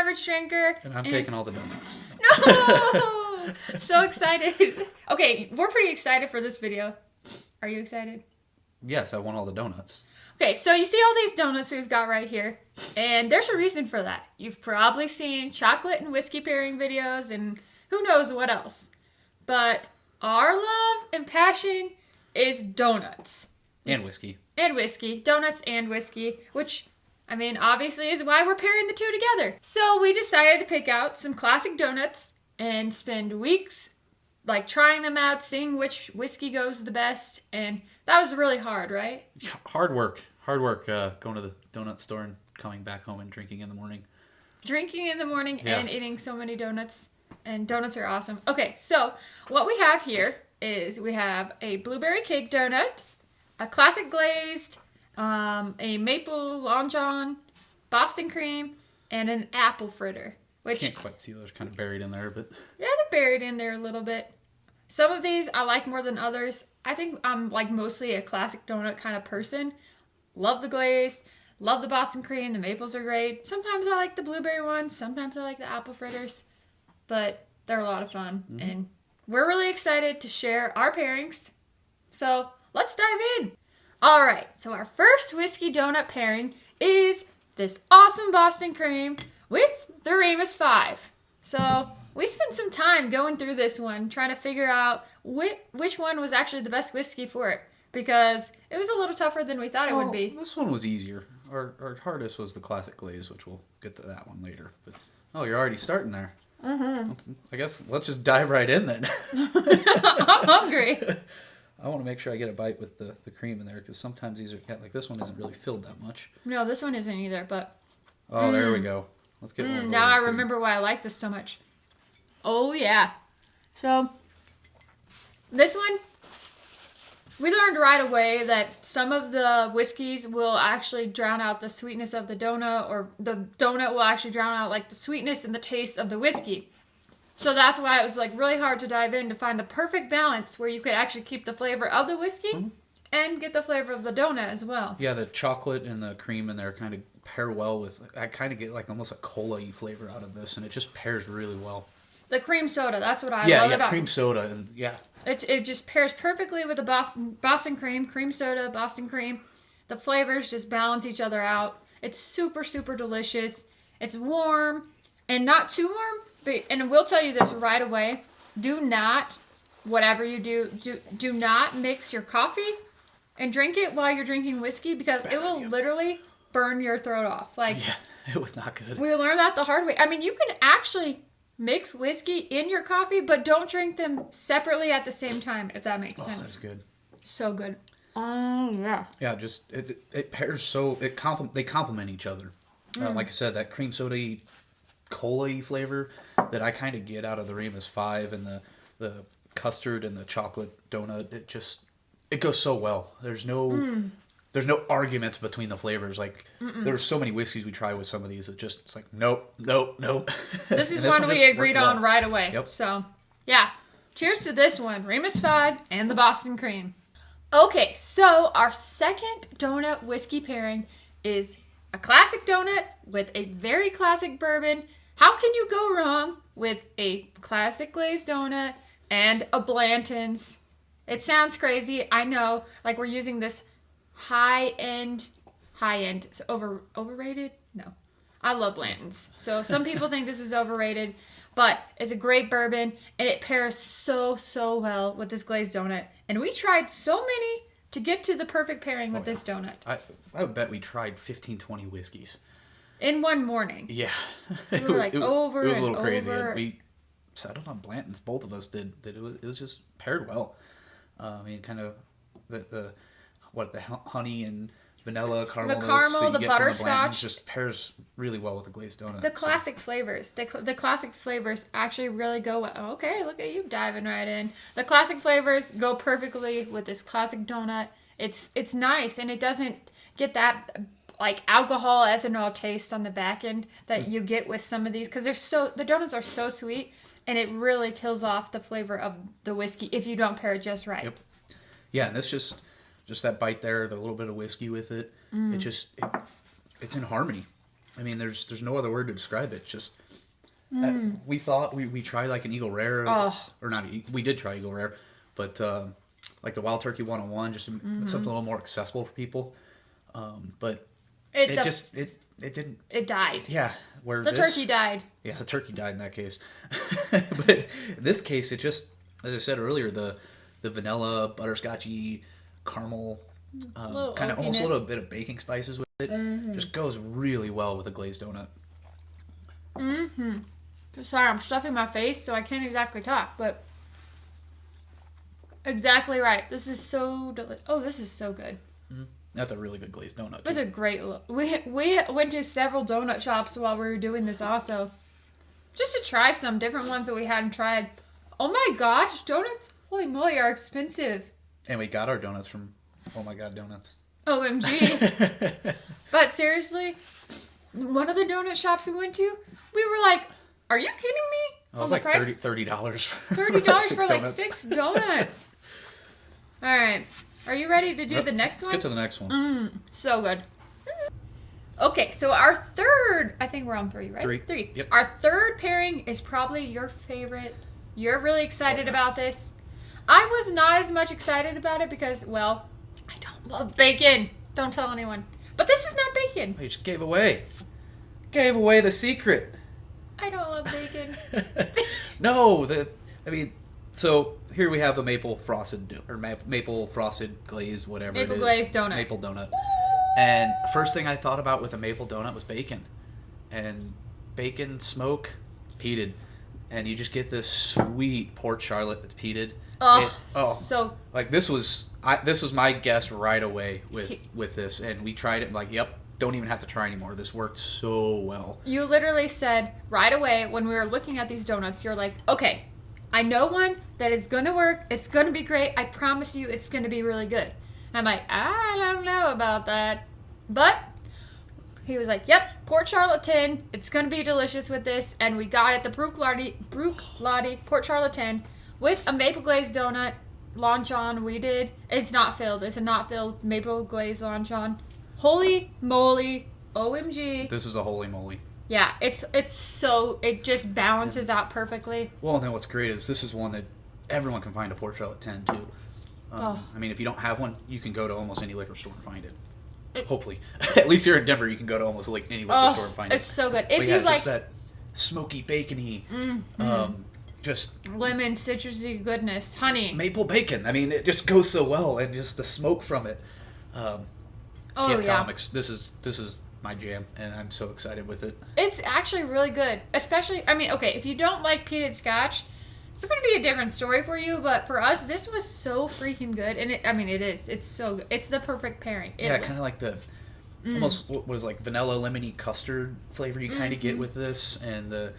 beverage drinker. And I'm taking all the donuts. No! So excited. Okay, we're pretty excited for this video. Are you excited? Yes, I want all the donuts. Okay, so you see all these donuts we've got right here, and there's a reason for that. You've probably seen chocolate and whiskey pairing videos and who knows what else. But our love and passion is donuts. And whiskey. And whiskey. Donuts and whiskey, which, I mean, obviously is why we're pairing the two together. So we decided to pick out some classic donuts and spend weeks like trying them out, seeing which whiskey goes the best, and that was really hard, right? Hard work. Going to the donut store and coming back home and drinking in the morning. Drinking in the morning and eating so many donuts. And donuts are awesome. Okay, so what we have here is we have a blueberry cake donut, a classic glazed, a maple longeon, Boston cream, and an apple fritter. Which Can't quite see those kind of buried in there, but... Yeah, they're buried in there a little bit. Some of these I like more than others. I think I'm like mostly a classic donut kind of person. Love the glaze. Love the Boston cream. The maples are great. Sometimes I like the blueberry ones. Sometimes I like the apple fritters. But they're a lot of fun. Mm-hmm. And we're really excited to share our pairings. So let's dive in. All right. So our first whiskey donut pairing is this awesome Boston cream with the Remus 5. So we spent some time going through this one, trying to figure out which one was actually the best whiskey for it. Because it was a little tougher than we thought it would be. This one was easier. Our hardest was the classic glaze, which we'll get to that one later. But you're already starting there. Mm-hmm. I guess let's just dive right in then. I'm hungry. I want to make sure I get a bite with the cream in there, because sometimes these are like this one isn't really filled that much. No, this one isn't either. But there we go. Let's get one. Now I remember why I like this so much. Oh yeah. So this one. We learned right away that some of the whiskeys will actually drown out the sweetness of the donut, or the donut will actually drown out like the sweetness and the taste of the whiskey. So that's why it was like really hard to dive in to find the perfect balance where you could actually keep the flavor of the whiskey and get the flavor of the donut as well. Yeah, the chocolate and the cream in there kind of pair well with, I kind of get like almost a cola-y flavor out of this, and it just pairs really well. The cream soda, that's what I love about it. Yeah, cream soda, and It just pairs perfectly with the Boston cream soda, Boston cream. The flavors just balance each other out. It's super, super delicious. It's warm and not too warm. And we'll tell you this right away. Do not, whatever you do not mix your coffee and drink it while you're drinking whiskey, because it will literally burn your throat off. Like, yeah, it was not good. We learned that the hard way. I mean, you can actually mix whiskey in your coffee, but don't drink them separately at the same time, if that makes sense. That's good. So good. Yeah. Yeah, just it pairs so they complement each other. Like I said, that cream soda-y, cola-y flavor that I kind of get out of the Remus 5 and the custard and the chocolate donut, it goes so well. There's no arguments between the flavors. Like, there's so many whiskeys we try with some of these. It's like, nope. This is one we agreed on right away. Yep. So, yeah. Cheers to this one. Remus 5 and the Boston cream. Okay, so our second donut whiskey pairing is a classic donut with a very classic bourbon. How can you go wrong with a classic glazed donut and a Blanton's? It sounds crazy. I know. Like, we're using this high-end. So overrated? No. I love Blanton's. So some people think this is overrated, but it's a great bourbon, and it pairs so well with this glazed donut. And we tried so many to get to the perfect pairing with this donut. I would bet we tried 15, 20 whiskeys. In one morning. Yeah. We were like over and over. It was a little crazy. We settled on Blanton's. Both of us did. It was just paired well. I mean, kind of the honey and vanilla caramel. The caramel, the butterscotch just pairs really well with the glazed donut. The classic flavors. The classic flavors actually really go well. Okay, look at you diving right in. The classic flavors go perfectly with this classic donut. It's nice, and it doesn't get that like alcohol ethanol taste on the back end that you get with some of these, because the donuts are so sweet, and it really kills off the flavor of the whiskey if you don't pair it just right. Yep. Yeah, and it's just that bite there, the little bit of whiskey with it. It's in harmony. I mean, there's no other word to describe it. Just we thought we tried like an Eagle Rare, or not. We did try Eagle Rare, but like the Wild Turkey 101, just something a little more accessible for people. But it didn't. It died. Yeah, where the turkey died. Yeah, the turkey died in that case. But in this case, it just, as I said earlier, the vanilla, butterscotchy, caramel, kind of almost a little bit of baking spices with it. Just goes really well with a glazed donut. Sorry, I'm stuffing my face, so I can't exactly talk, but exactly right. This is so delicious. Oh, this is so good. That's a really good glazed donut. That's a great look. We went to several donut shops while we were doing this also, just to try some different ones that we hadn't tried. Oh my gosh, donuts! Holy moly, are expensive. And we got our donuts from Oh My God Donuts. OMG. But seriously, one of the donut shops we went to, we were like, "Are you kidding me?" Oh, it was like $30 for $30 six for like donuts. 6 donuts. All right. Are you ready to do the next one? Let's get to the next one. So good. Okay, so our third, I think we're on 3, right? 3. Yep. Our third pairing is probably your favorite. You're really excited about this. I was not as much excited about it because, well, I don't love bacon. Don't tell anyone. But this is not bacon. You just gave away the secret. I don't love bacon. No, so here we have a maple frosted glazed whatever Maple it is. glazed donut. Maple donut. And first thing I thought about with a maple donut was bacon. And bacon smoke peated. And you just get this sweet Port Charlotte that's peated. So like this was my guess right away with this, and we tried it. Like, yep, don't even have to try anymore. This worked so well. You literally said right away when we were looking at these donuts, you're like, okay, I know one that is going to work. It's going to be great. I promise you it's going to be really good. And I'm like, I don't know about that. But he was like, yep, Port Charlotte 10. It's going to be delicious with this. And we got it, the Bruichladdich Port Charlotte 10 with a maple glazed donut luncheon we did. It's not filled. It's a not filled maple glazed luncheon. Holy moly. OMG. This is a holy moly. Yeah, it just balances out perfectly. Well, and then what's great is this is one that everyone can find a Port Charlotte 10 too. I mean, if you don't have one, you can go to almost any liquor store and find it. Hopefully. At least here in Denver, you can go to almost like any liquor store and find it. It's so good. If but you yeah, like just that smoky, bacony, just lemon, citrusy goodness, honey. maple bacon. I mean, it just goes so well, and just the smoke from it. Can't tell. This is my jam, and I'm so excited with it. It's actually really good. Especially, I mean, okay, if you don't like peated scotch, it's going to be a different story for you, but for us, this was so freaking good. And it is. It's so good. It's the perfect pairing. Yeah, kind of like the almost what was like vanilla lemony custard flavor you kind of get with this, and the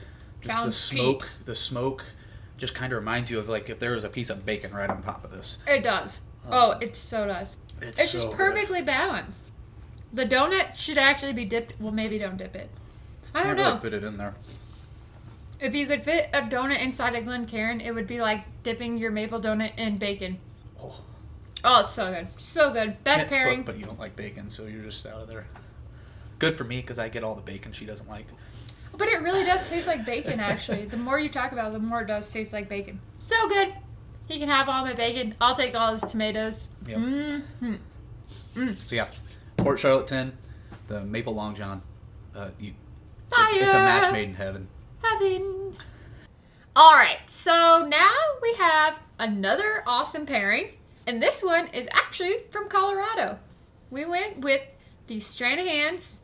smoke just kind of reminds you of like if there was a piece of bacon right on top of this. It does. It so does. It's so just perfectly balanced. The donut should actually be dipped. Well, maybe don't dip it. I don't know. Can't really fit it in there. If you could fit a donut inside a Glencairn, it would be like dipping your maple donut in bacon. Oh, it's so good. So good. Best pairing. But you don't like bacon, so you're just out of there. Good for me, because I get all the bacon she doesn't like. But it really does taste like bacon, actually. The more you talk about it, the more it does taste like bacon. So good. He can have all my bacon. I'll take all his tomatoes. Yep. So yeah, Port Charlotte 10, the Maple Long John. It's a match made in heaven. All right, so now we have another awesome pairing, and this one is actually from Colorado. We went with the Stranahan's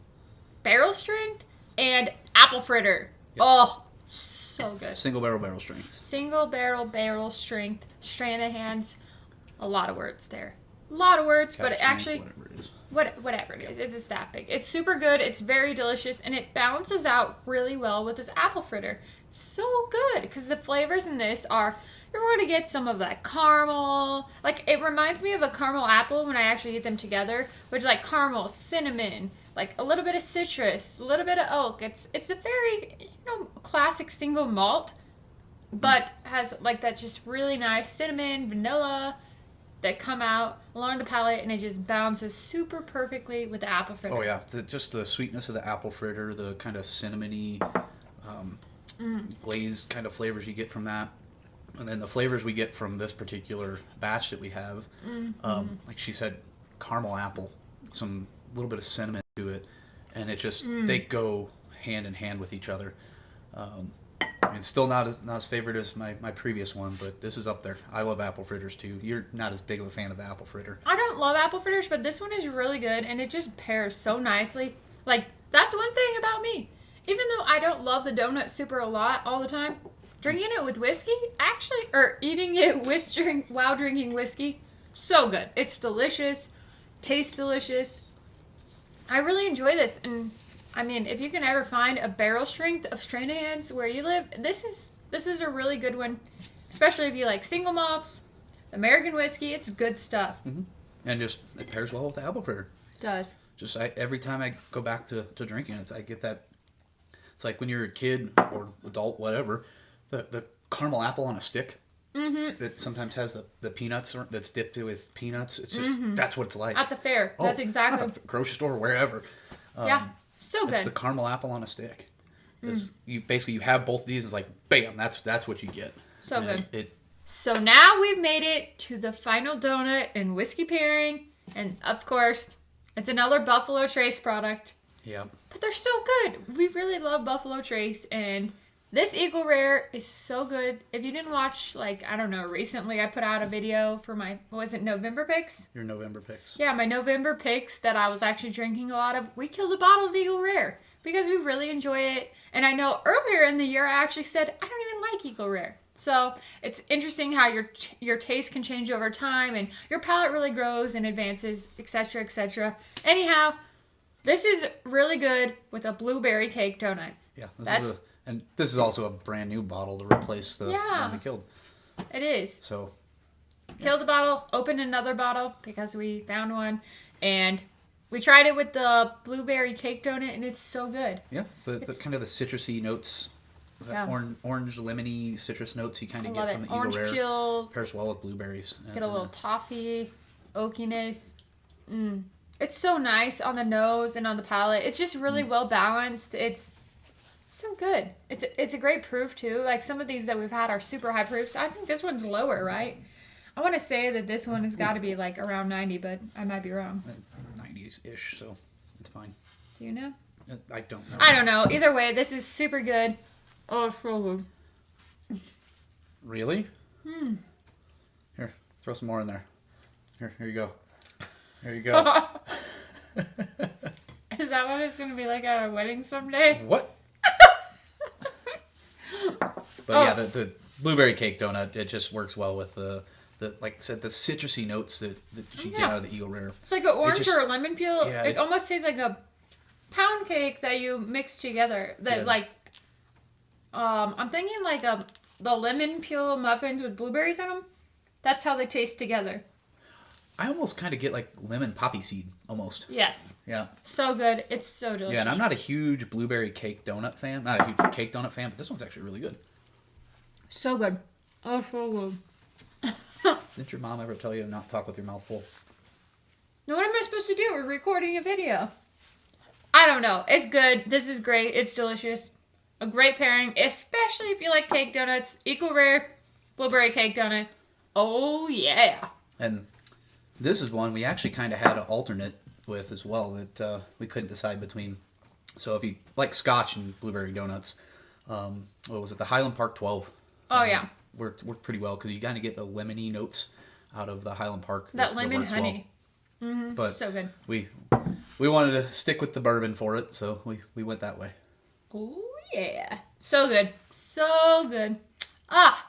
barrel strength and apple fritter. Yep. Oh, so good. Single barrel strength. Single barrel strength. Stranahan's. A lot of words there. A lot of words, but it actually... Whatever it is. It's a staff pick. It's super good. It's very delicious, and it balances out really well with this apple fritter. So good, because the flavors in this are... You're going to get some of that caramel. Like, it reminds me of a caramel apple when I actually eat them together, which is like caramel, cinnamon, like a little bit of citrus, a little bit of oak. It's a very, classic single malt, but has like that just really nice cinnamon, vanilla. that come out along the palate, and it just balances super perfectly with the apple fritter. Oh yeah, just the sweetness of the apple fritter, the kind of cinnamony, glazed kind of flavors you get from that, and then the flavors we get from this particular batch that we have, like she said, caramel apple, some little bit of cinnamon to it, and it just they go hand in hand with each other. It's still not as favorite as my previous one, but this is up there. I love apple fritters too. You're not as big of a fan of the apple fritter. I don't love apple fritters, but this one is really good, and it just pairs so nicely. Like, that's one thing about me. Even though I don't love the donut super a lot all the time, drinking it with whiskey, or eating it while drinking whiskey, so good. It's delicious, tastes delicious. I really enjoy this, and I mean, if you can ever find a barrel strength of Stranahans where you live, this is a really good one, especially if you like single malts, American whiskey. It's good stuff. And just it pairs well with the apple fritter. It does. Just every time I go back to drinking it, I get that. It's like when you're a kid or adult, whatever, the caramel apple on a stick. That sometimes has the peanuts that's dipped with peanuts. It's just that's what it's like At the fair. That's exactly. At the grocery store, wherever. Yeah. So good. It's the caramel apple on a stick. You have both of these, and it's like, bam, that's what you get. So and good. So now we've made it to the final donut and whiskey pairing. And, of course, it's another Buffalo Trace product. Yeah. But they're so good. We really love Buffalo Trace. And this Eagle Rare is so good. If you didn't watch, recently I put out a video for my, November picks? Your November picks. Yeah, my November picks that I was actually drinking a lot of. We killed a bottle of Eagle Rare because we really enjoy it. And I know earlier in the year I actually said, I don't even like Eagle Rare. So it's interesting how your taste can change over time and your palate really grows and advances, etc., etc. Anyhow, this is really good with a blueberry cake donut. Yeah, this is also a brand new bottle to replace the one we killed. It is. So, killed a bottle, opened another bottle because we found one, and we tried it with the blueberry cake donut, and it's so good. Yeah, the kind of the citrusy notes, orange lemony citrus notes you kind of get from the Eagle Rare. Peel. Pairs well with blueberries. Get a little toffee, oakiness. It's so nice on the nose and on the palate. It's just really well balanced. It's so good. It's a great proof too. Like some of these that we've had are super high proofs. I think this one's lower, right? I want to say that this one has got to be like around 90, but I might be wrong. 90s-ish, so it's fine. Do you know? I don't know. I don't know. Either way, this is super good. Oh, it's so good. Really? Here, throw some more in there. Here you go. Here you go. Is that what it's going to be like at a wedding someday? What? But yeah, the blueberry cake donut, it just works well with the like I said, the citrusy notes that you get out of the Eagle Rare. It's like an orange or a lemon peel. Yeah, it almost tastes like a pound cake that you mix together. I'm thinking like the lemon peel muffins with blueberries in them. That's how they taste together. I almost kind of get like lemon poppy seed, almost. Yes. Yeah. So good. It's so delicious. Yeah, and I'm not a huge blueberry cake donut fan. Not a huge cake donut fan, but this one's actually really good. So good. Oh, so good. Didn't your mom ever tell you to not talk with your mouth full? Now, what am I supposed to do? We're recording a video. I don't know. It's good. This is great. It's delicious. A great pairing, especially if you like cake donuts. Eagle Rare, blueberry cake donut. Oh, yeah. And this is one we actually kind of had an alternate with as well that we couldn't decide between. So if you like scotch and blueberry donuts, what was it? The Highland Park 12. Oh, yeah. Worked pretty well because you kind of get the lemony notes out of the Highland Park. That lemon honey. Well. But so good. We wanted to stick with the bourbon for it, so we went that way. Oh, yeah. So good. So good.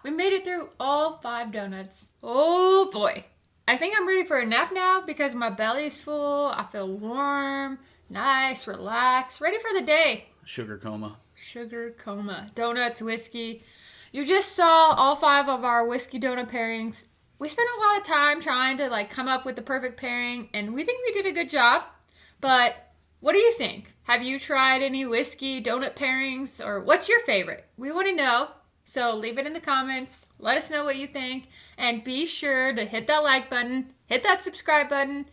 We made it through all 5 donuts. Oh, boy. I think I'm ready for a nap now because my belly's full. I feel warm, nice, relaxed, ready for the day. Sugar coma. Sugar coma. Donuts, whiskey. You just saw all 5 of our whiskey donut pairings. We spent a lot of time trying to come up with the perfect pairing, and we think we did a good job. But what do you think? Have you tried any whiskey donut pairings, or what's your favorite? We want to know. So leave it in the comments. Let us know what you think. And be sure to hit that like button, hit that subscribe button,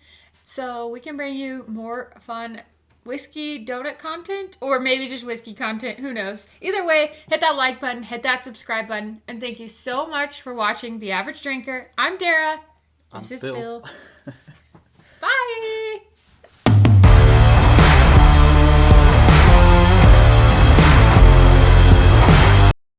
so we can bring you more fun whiskey donut content, or maybe just whiskey content. Who knows? Either way, hit that like button, hit that subscribe button. And thank you so much for watching The Average Drinker. I'm Dara. I'm This is Bill. Bill. Bye.